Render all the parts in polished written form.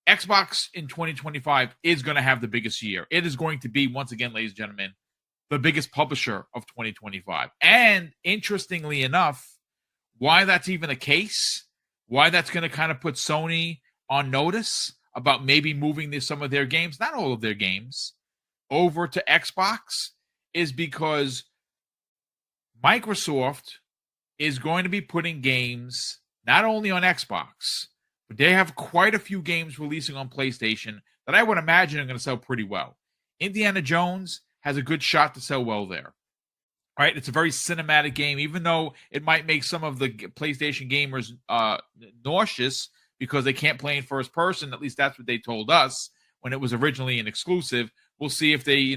Xbox in 2025 is going to have the biggest year. It is going to be, once again, ladies and gentlemen, the biggest publisher of 2025. And interestingly enough, why that's even a case, why that's going to kind of put Sony on notice about maybe moving some of their games, not all of their games, over to Xbox, is because Microsoft is going to be putting games not only on Xbox, but they have quite a few games releasing on PlayStation that I would imagine are going to sell pretty well. Indiana Jones has a good shot to sell well there. Right? It's a very cinematic game, even though it might make some of the PlayStation gamers nauseous because they can't play in first person. At least that's what they told us when it was originally an exclusive. We'll see if they,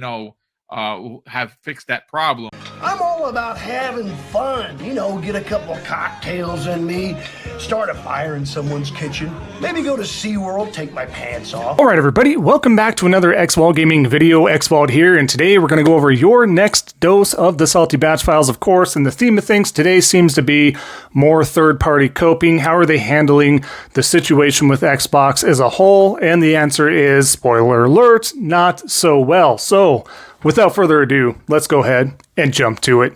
have fixed that problem. I'm all about having fun. Get a couple of cocktails in me, start a fire in someone's kitchen, maybe go to SeaWorld, take my pants off. All right, everybody, welcome back to another Xvault Gaming video. Xvault here, and today we're going to go over your next dose of the Salty Batch Files, of course, and the theme of things today seems to be more third-party coping. How are they handling the situation with Xbox as a whole? And the answer is, spoiler alert, not so well. So, without further ado, let's go ahead and jump to it.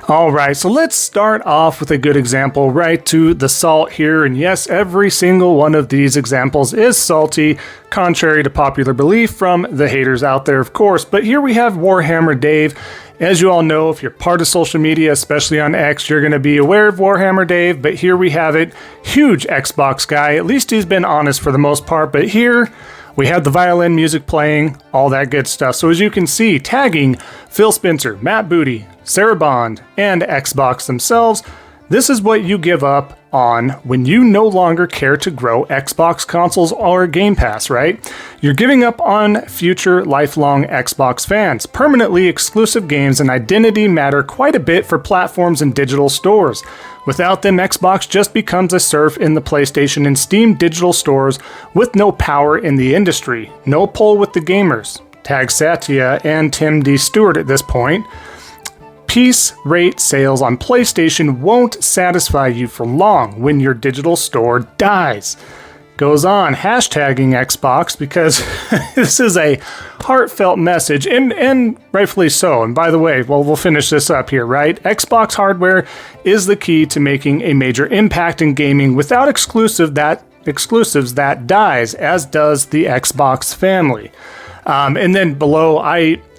All right, so let's start off with a good example right to the salt here. And yes, every single one of these examples is salty, contrary to popular belief from the haters out there, of course. But here we have Warhammer Dave. As you all know, if you're part of social media, especially on X, you're going to be aware of Warhammer Dave. But here we have it. Huge Xbox guy. At least he's been honest for the most part. But here we have the violin music playing, all that good stuff. So as you can see, tagging Phil Spencer, Matt Booty, Sarah Bond, and Xbox themselves, this is what you give up on when you no longer care to grow Xbox consoles or Game Pass, right? You're giving up on future lifelong Xbox fans. Permanently exclusive games and identity matter quite a bit for platforms and digital stores. Without them, Xbox just becomes a serf in the PlayStation and Steam digital stores with no power in the industry. No pull with the gamers. Tag Satya and Tim D. Stewart at this point. Piece rate sales on PlayStation won't satisfy you for long when your digital store dies. Goes on, hashtagging Xbox because this is a heartfelt message, and rightfully so. And by the way, we'll finish this up here, right? Xbox hardware is the key to making a major impact in gaming. Without exclusives, that dies, as does the Xbox family. And then below,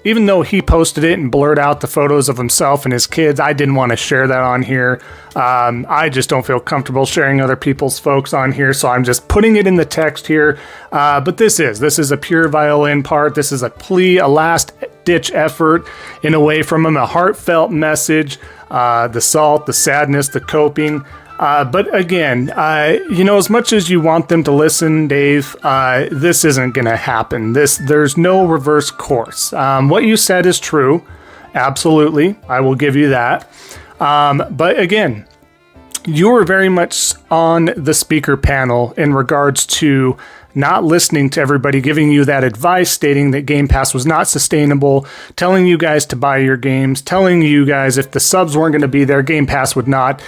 even though he posted it and blurred out the photos of himself and his kids, I didn't want to share that on here. I just don't feel comfortable sharing other people's folks on here, so I'm just putting it in the text here. But this is a pure violin part. This is a plea, a last-ditch effort in a way from him, a heartfelt message, the salt, the sadness, the coping. But again, as much as you want them to listen, Dave, this isn't going to happen. There's no reverse course. What you said is true. Absolutely. I will give you that. But again, you were very much on the speaker panel in regards to not listening to everybody giving you that advice, stating that Game Pass was not sustainable, telling you guys to buy your games, telling you guys if the subs weren't going to be there, Game Pass would not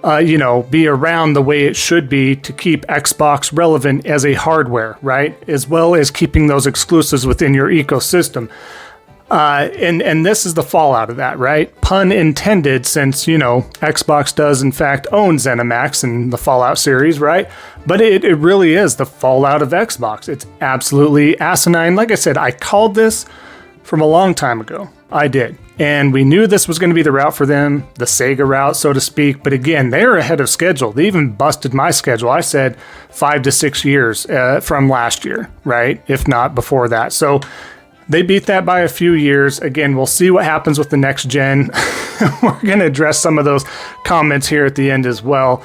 be around the way it should be to keep Xbox relevant as a hardware, right? As well as keeping those exclusives within your ecosystem. And this is the fallout of that, right? Pun intended, since, Xbox does in fact own ZeniMax and the Fallout series, right? But it really is the fallout of Xbox. It's absolutely asinine. Like I said, I called this from a long time ago. I did. And we knew this was going to be the route for them, the Sega route, so to speak. But again, they're ahead of schedule. They even busted my schedule. I said 5 to 6 years from last year, right? If not before that. So they beat that by a few years. Again, we'll see what happens with the next gen. We're going to address some of those comments here at the end as well,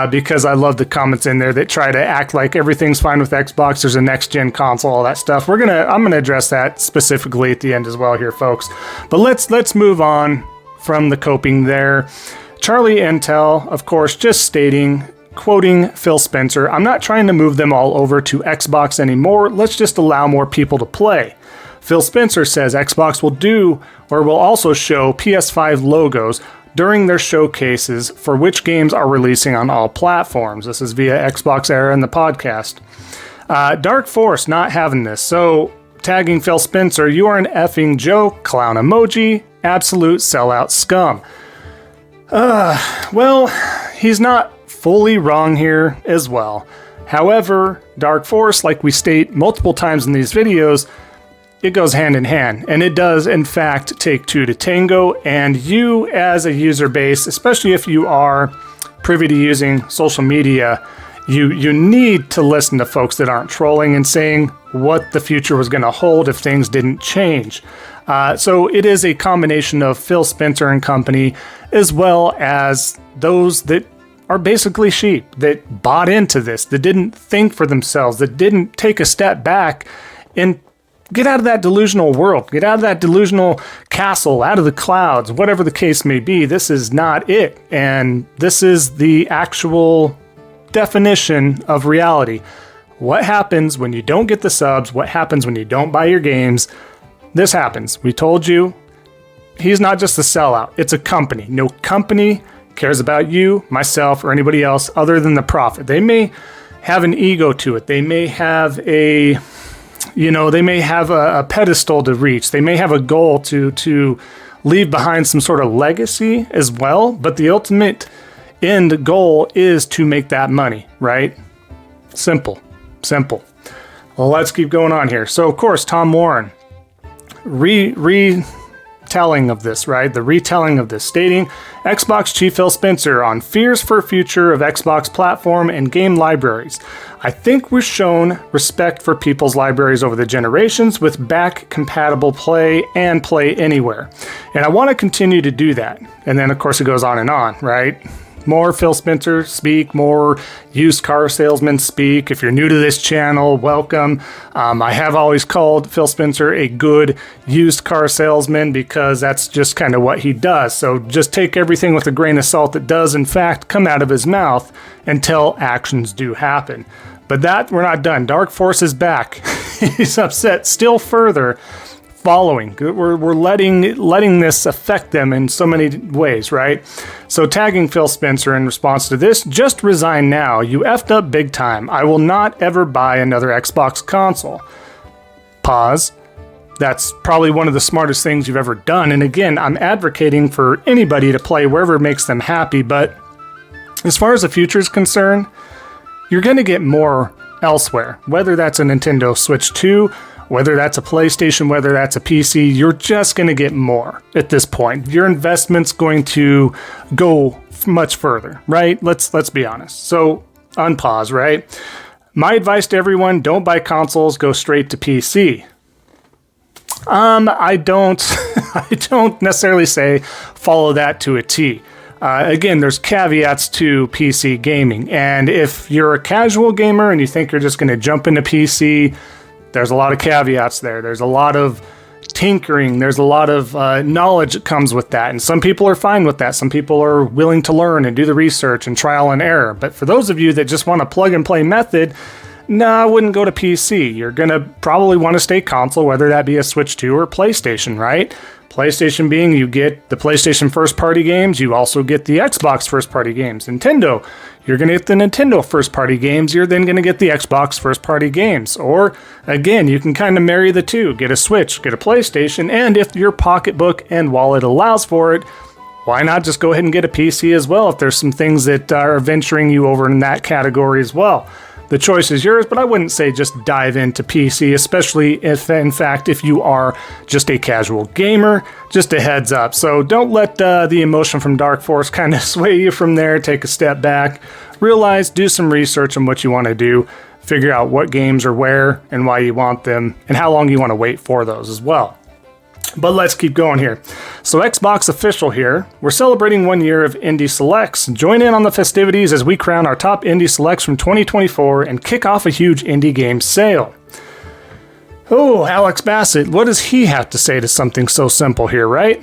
because I love the comments in there that try to act like everything's fine with Xbox. There's a next gen console, all that stuff. I'm going to address that specifically at the end as well here, folks. But let's move on from the coping there. Charlie Intel, of course, just stating, quoting Phil Spencer, "I'm not trying to move them all over to Xbox anymore. Let's just allow more people to play." Phil Spencer says Xbox will also show PS5 logos, during their showcases for which games are releasing on all platforms. This is via Xbox Era and the podcast. Dark Force not having this. So tagging Phil Spencer, you are an effing joke, clown emoji, absolute sellout scum. Well, he's not fully wrong here as well. However, Dark Force, like we state multiple times in these videos, it goes hand in hand, and it does in fact take two to tango, and you as a user base, especially if you are privy to using social media, you need to listen to folks that aren't trolling and saying what the future was going to hold if things didn't change. So it is a combination of Phil Spencer and company, as well as those that are basically sheep, that bought into this, that didn't think for themselves, that didn't take a step back and get out of that delusional world, get out of that delusional castle, out of the clouds, whatever the case may be. This is not it. And this is the actual definition of reality. What happens when you don't get the subs? What happens when you don't buy your games? This happens. We told you, he's not just a sellout. It's a company. No company cares about you, myself, or anybody else other than the profit. They may have an ego to it. They may have a pedestal to reach. They may have a goal to leave behind some sort of legacy as well. But the ultimate end goal is to make that money, right? Simple. Well, let's keep going on here. So, of course, Tom Warren, retelling of this, right? The retelling of this, stating Xbox chief Phil Spencer on fears for future of Xbox platform and game libraries. I think we've shown respect for people's libraries over the generations with back-compatible play and play anywhere. And I want to continue to do that. And then, of course, it goes on and on, right? More Phil Spencer speak, more used car salesmen speak. If you're new to this channel, welcome. I have always called Phil Spencer a good used car salesman because that's just kind of what he does. So just take everything with a grain of salt that does, in fact, come out of his mouth until actions do happen. But that, we're not done. Dark Force is back. He's upset still further. Following. We're letting this affect them in so many ways, right? So tagging Phil Spencer in response to this, just resign now. You effed up big time. I will not ever buy another Xbox console. Pause. That's probably one of the smartest things you've ever done. And again, I'm advocating for anybody to play wherever it makes them happy. But as far as the future is concerned, you're going to get more elsewhere. Whether that's a Nintendo Switch 2, whether that's a PlayStation, whether that's a PC, you're just going to get more at this point. Your investment's going to go much further, right? Let's be honest. So, unpause, right? My advice to everyone, don't buy consoles, go straight to PC. I don't necessarily say follow that to a T. Again, there's caveats to PC gaming. And if you're a casual gamer and you think you're just going to jump into PC, there's a lot of caveats there. There's a lot of tinkering. There's a lot of knowledge that comes with that. And some people are fine with that. Some people are willing to learn and do the research and trial and error. But for those of you that just want a plug and play method, I wouldn't go to PC. You're going to probably want to stay console, whether that be a Switch 2 or PlayStation, right? PlayStation being you get the PlayStation first-party games, you also get the Xbox first-party games. Nintendo, you're going to get the Nintendo first-party games, you're then going to get the Xbox first-party games. Or, again, you can kind of marry the two. Get a Switch, get a PlayStation, and if your pocketbook and wallet allows for it, why not just go ahead and get a PC as well if there's some things that are venturing you over in that category as well. The choice is yours, but I wouldn't say just dive into PC, especially if, in fact, if you are just a casual gamer. Just a heads up. So don't let the emotion from Dark Force kind of sway you from there. Take a step back. Realize, do some research on what you want to do. Figure out what games are where and why you want them and how long you want to wait for those as well. But let's keep going here. So Xbox official here. We're celebrating 1 year of Indie Selects. Join in on the festivities as we crown our top Indie Selects from 2024 and kick off a huge indie game sale. Oh, Alex Bassett, what does he have to say to something so simple here, right?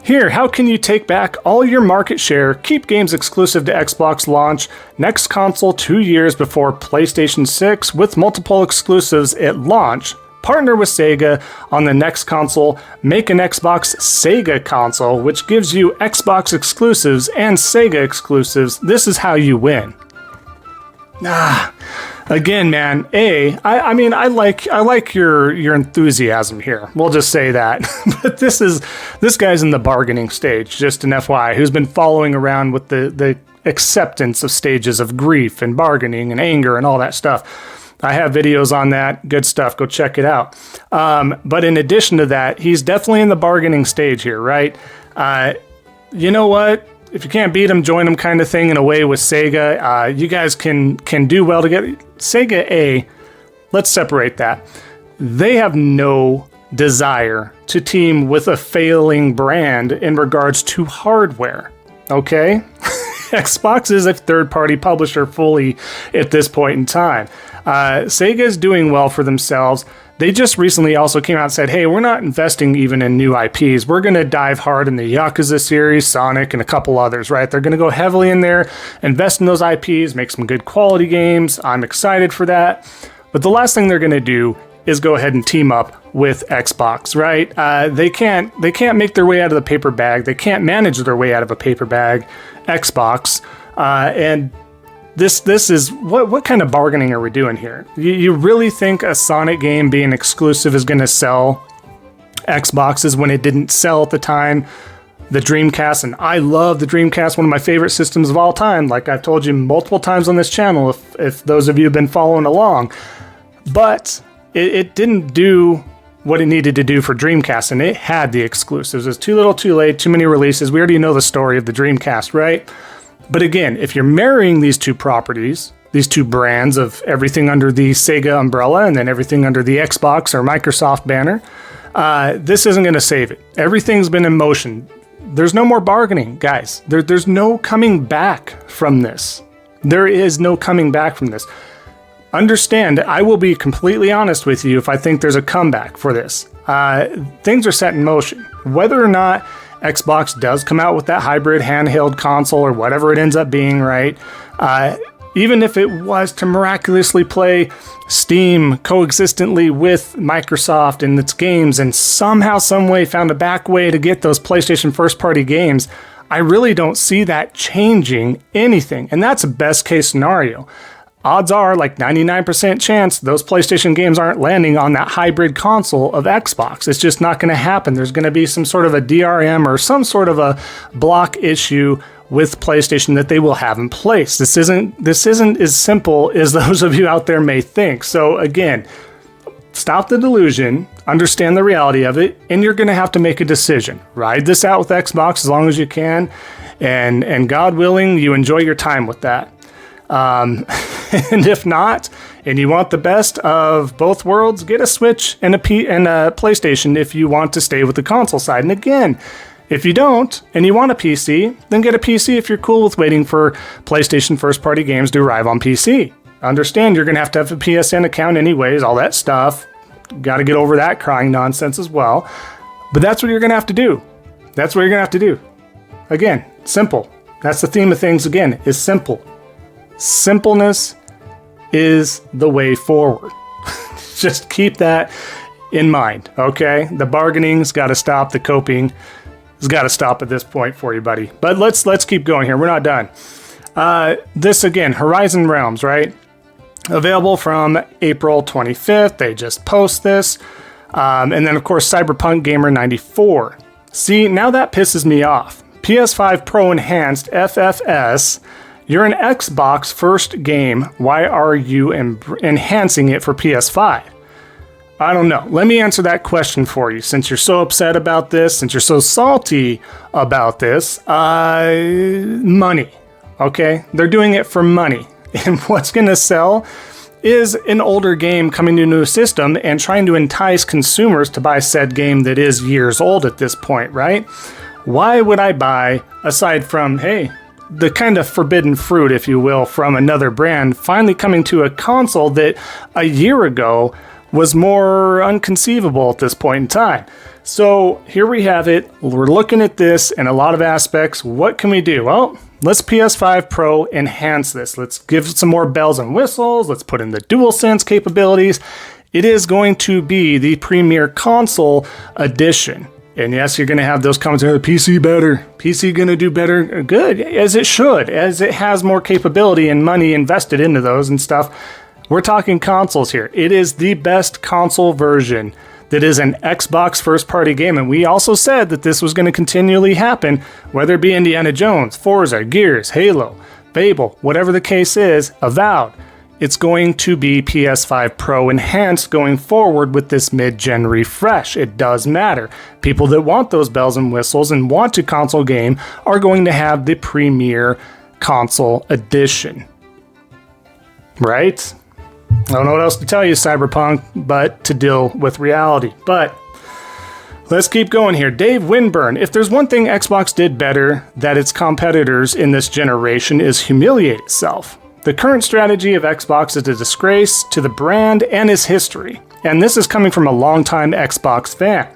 Here, how can you take back all your market share, keep games exclusive to Xbox launch, next console 2 years before PlayStation 6 with multiple exclusives at launch, partner with Sega on the next console, make an Xbox Sega console, which gives you Xbox exclusives and Sega exclusives. This is how you win. Again, man, I mean, I like your enthusiasm here. We'll just say that. But this guy's in the bargaining stage, just an FYI, who's been following around with the acceptance of stages of grief and bargaining and anger and all that stuff. I have videos on that. Good stuff. Go check it out. But in addition to that, he's definitely in the bargaining stage here, right? You know what? If you can't beat them, join them kind of thing in a way with Sega. You guys can do well together. Sega, let's separate that. They have no desire to team with a failing brand in regards to hardware, okay? Xbox is a third-party publisher fully at this point in time. Sega is doing well for themselves. They just recently also came out and said, hey, we're not investing even in new IPs. We're going to dive hard in the Yakuza series, Sonic, and a couple others, right? They're going to go heavily in there, invest in those IPs, make some good quality games. I'm excited for that. But the last thing they're going to do is go ahead and team up with Xbox, right? They can't make their way out of the paper bag. They can't manage their way out of a paper bag, Xbox. And this is what kind of bargaining are we doing here? You really think a Sonic game being exclusive is going to sell Xboxes when it didn't sell at the time? The Dreamcast, and I love the Dreamcast, one of my favorite systems of all time, like I've told you multiple times on this channel, if those of you have been following along. But it didn't do what it needed to do for Dreamcast, and it had the exclusives. It was too little too late, too many releases. We already know the story of the Dreamcast, right? But again, if you're marrying these two properties, these two brands of everything under the Sega umbrella and then everything under the Xbox or Microsoft banner, this isn't going to save it. Everything's been in motion. There's no more bargaining, guys. There's no coming back from this. There is no coming back from this. Understand, I will be completely honest with you if I think there's a comeback for this. Things are set in motion. Whether or not Xbox does come out with that hybrid handheld console or whatever it ends up being, right? Even if it was to miraculously play Steam coexistently with Microsoft and its games and somehow, some way found a back way to get those PlayStation first-party games, I really don't see that changing anything. And that's a best-case scenario. Odds are like 99% chance those PlayStation games aren't landing on that hybrid console of Xbox. It's just not going to happen. There's going to be some sort of a DRM or some sort of a block issue with PlayStation that they will have in place. This isn't as simple as those of you out there may think. So again, stop the delusion, understand the reality of it, and you're going to have to make a decision. Ride this out with Xbox as long as you can, and God willing, you enjoy your time with that. And if not, and you want the best of both worlds, get a Switch and a PlayStation if you want to stay with the console side. And again, if you don't, and you want a PC, then get a PC if you're cool with waiting for PlayStation first-party games to arrive on PC. Understand, you're going to have a PSN account anyways, all that stuff. Got to get over that crying nonsense as well. But that's what you're going to have to do. That's what you're going to have to do. Again, simple. That's the theme of things, again, is simple. Simpleness is the way forward. Just keep that in mind, okay? The bargaining's got to stop. The coping has got to stop at this point for you, buddy. But let's keep going here. We're not done. This, again, Horizon Realms, right? Available from April 25th. They just post this. And then, of course, Cyberpunk Gamer 94. See, now that pisses me off. PS5 Pro Enhanced FFS. You're an Xbox first game. Why are you enhancing it for PS5? I don't know. Let me answer that question for you. Since you're so upset about this, since you're so salty about this, money. Okay? They're doing it for money. And what's going to sell is an older game coming to a new system and trying to entice consumers to buy said game that is years old at this point, right? Why would I buy, aside from, hey, the kind of forbidden fruit, if you will, from another brand finally coming to a console that a year ago was more unconceivable at this point in time. So here we have it. We're looking at this in a lot of aspects. What can we do? Well, let's PS5 Pro enhance this. Let's give it some more bells and whistles. Let's put in the DualSense capabilities. It is going to be the Premier Console Edition. And yes, you're going to have those comments, PC better, PC going to do better. Good, as it should, as it has more capability and money invested into those and stuff. We're talking consoles here. It is the best console version that is an Xbox first-party game. And we also said that this was going to continually happen, whether it be Indiana Jones, Forza, Gears, Halo, Fable, whatever the case is, Avowed. It's going to be PS5 Pro enhanced going forward with this mid-gen refresh. It does matter. People that want those bells and whistles and want to console game are going to have the Premier Console Edition. Right? I don't know what else to tell you, Cyberpunk, but to deal with reality. But let's keep going here. Dave Winburn, if there's one thing Xbox did better that its competitors in this generation is humiliate itself. The current strategy of Xbox is a disgrace to the brand and its history. And this is coming from a longtime Xbox fan.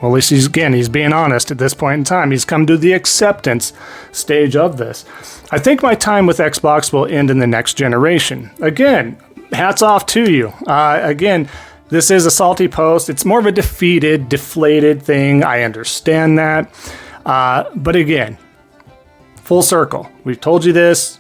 Well, at least he's being honest at this point in time. He's come to the acceptance stage of this. I think my time with Xbox will end in the next generation. Again, hats off to you. Again, this is a salty post. It's more of a deflated thing. I understand that. But again, full circle. We've told you this.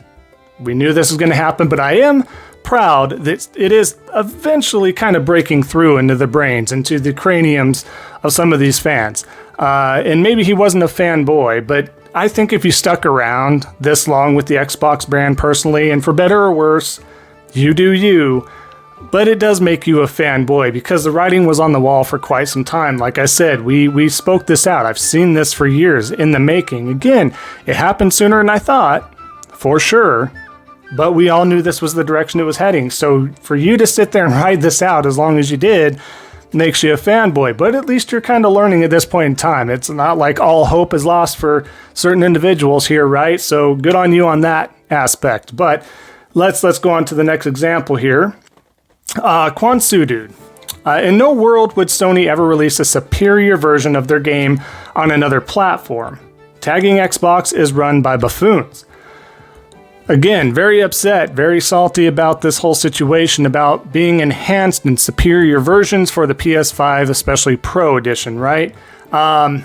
We knew this was going to happen, but I am proud that it is eventually kind of breaking through into the brains, into the craniums of some of these fans. And maybe he wasn't a fanboy, but I think if you stuck around this long with the Xbox brand personally, and for better or worse, you do you, but it does make you a fanboy because the writing was on the wall for quite some time. Like I said, we spoke this out. I've seen this for years in the making. Again, it happened sooner than I thought, for sure. But we all knew this was the direction it was heading. So for you to sit there and ride this out as long as you did makes you a fanboy. But at least you're kind of learning at this point in time. It's not like all hope is lost for certain individuals here, right? So good on you on that aspect. But let's go on to the next example here. Kwansu Dude. In no world would Sony ever release a superior version of their game on another platform. Tagging Xbox is run by buffoons. Again, very upset, very salty about this whole situation, about being enhanced and superior versions for the PS5, especially Pro Edition, right? I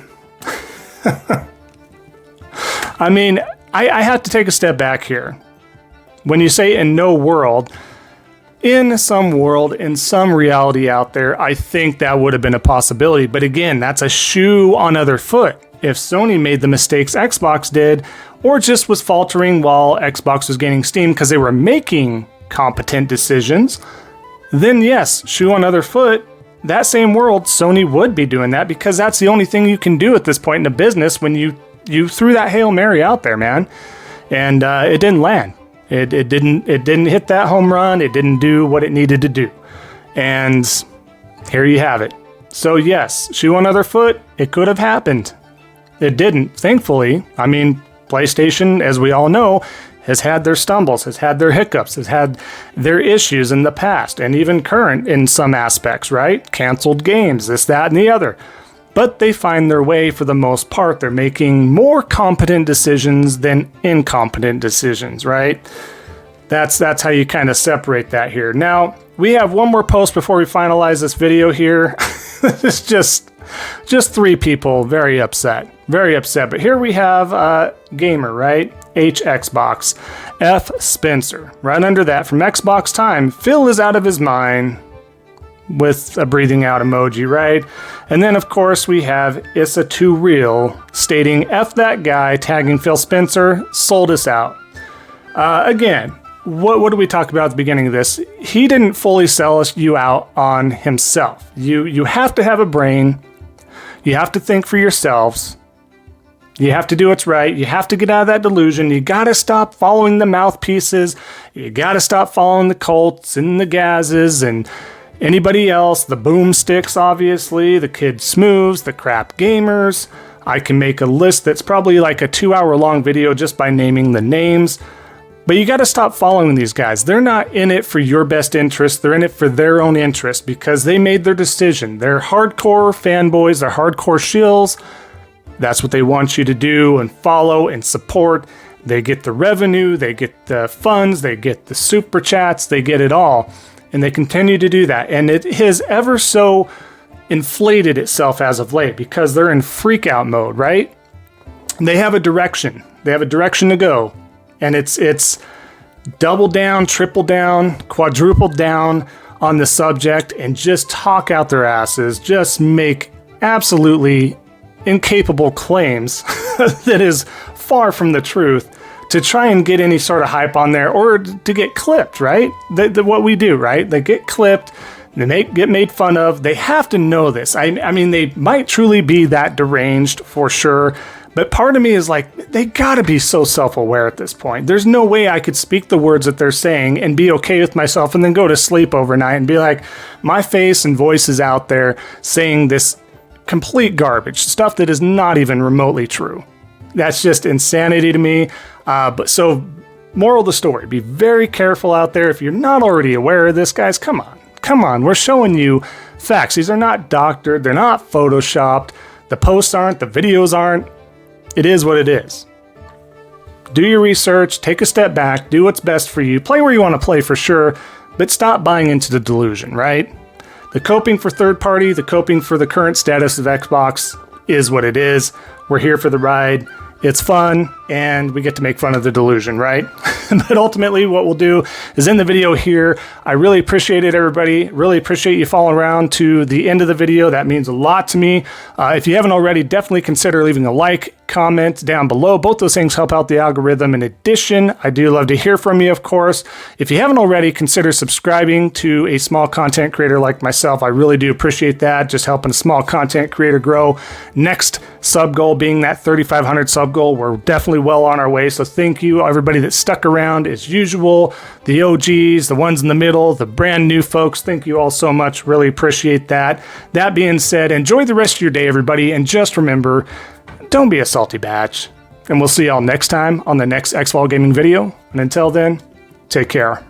mean, I have to take a step back here. When you say in no world, in some world, in some reality out there, I think that would have been a possibility. But again, that's a shoe on other foot. If Sony made the mistakes Xbox did, or just was faltering while Xbox was gaining steam because they were making competent decisions, then yes, shoe on other foot, that same world, Sony would be doing that because that's the only thing you can do at this point in the business when you threw that Hail Mary out there, man. And it didn't land. It didn't hit that home run. It didn't do what it needed to do. And here you have it. So yes, shoe on other foot, it could have happened. It didn't, thankfully. I mean, PlayStation, as we all know, has had their stumbles, has had their hiccups, has had their issues in the past, and even current in some aspects, right? Canceled games, this, that, and the other. But they find their way for the most part. They're making more competent decisions than incompetent decisions, right? That's how you kind of separate that here. Now, we have one more post before we finalize this video here. It's just 3 people very upset. Very upset. But here we have Gamer, right? Xbox. F. Spencer. Right under that, from Xbox Time, Phil is out of his mind, with a breathing out emoji, right? And then, of course, we have Issa Too Real stating, F that guy, tagging Phil Spencer, sold us out. Again, what did we talk about at the beginning of this? He didn't fully sell you out on himself. You have to have a brain. You have to think for yourselves. You have to do what's right. You have to get out of that delusion. You got to stop following the mouthpieces. You got to stop following the cults and the Gazes and anybody else, the boomsticks, obviously, the Kid Smooths, the crap gamers. I can make a list that's probably like a 2-hour-long video just by naming the names. But you got to stop following these guys. They're not in it for your best interest. They're in it for their own interest because they made their decision. They're hardcore fanboys. They're hardcore shills. That's what they want you to do and follow and support. They get the revenue. They get the funds. They get the super chats. They get it all. And they continue to do that. And it has ever so inflated itself as of late because they're in freak out mode, right? They have a direction. They have a direction to go. And it's double down, triple down, quadruple down on the subject and just talk out their asses, just make absolutely incapable claims that is far from the truth to try and get any sort of hype on there or to get clipped, right? What we do, right? They get clipped, they get made fun of. They have to know this. I mean, they might truly be that deranged for sure, but part of me is like, they gotta be so self-aware at this point. There's no way I could speak the words that they're saying and be okay with myself and then go to sleep overnight and be like, my face and voice is out there saying this complete garbage, stuff that is not even remotely true. That's just insanity to me. But so, moral of the story, be very careful out there. If you're not already aware of this, guys, come on. We're showing you facts. These are not doctored. They're not photoshopped. The posts aren't. The videos aren't. It is what it is. Do your research. Take a step back. Do what's best for you. Play where you want to play for sure, but stop buying into the delusion, right? The coping for third party, the coping for the current status of Xbox is what it is. We're here for the ride. It's fun, and we get to make fun of the delusion, right? But ultimately, what we'll do is end the video here. I really appreciate it, everybody. Really appreciate you following around to the end of the video. That means a lot to me. If you haven't already, definitely consider leaving a like, comment down below. Both those things help out the algorithm. In addition, I do love to hear from you, of course. If you haven't already, consider subscribing to a small content creator like myself. I really do appreciate that. Just helping a small content creator grow. Next sub goal being that 3,500 sub goal. We're definitely well on our way. So thank you, everybody that stuck around as usual. The OGs, the ones in the middle, the brand new folks. Thank you all so much. Really appreciate that. That being said, enjoy the rest of your day, everybody. And just remember, don't be a salty batch. And we'll see y'all next time on the next Xvault Gaming video. And until then, take care.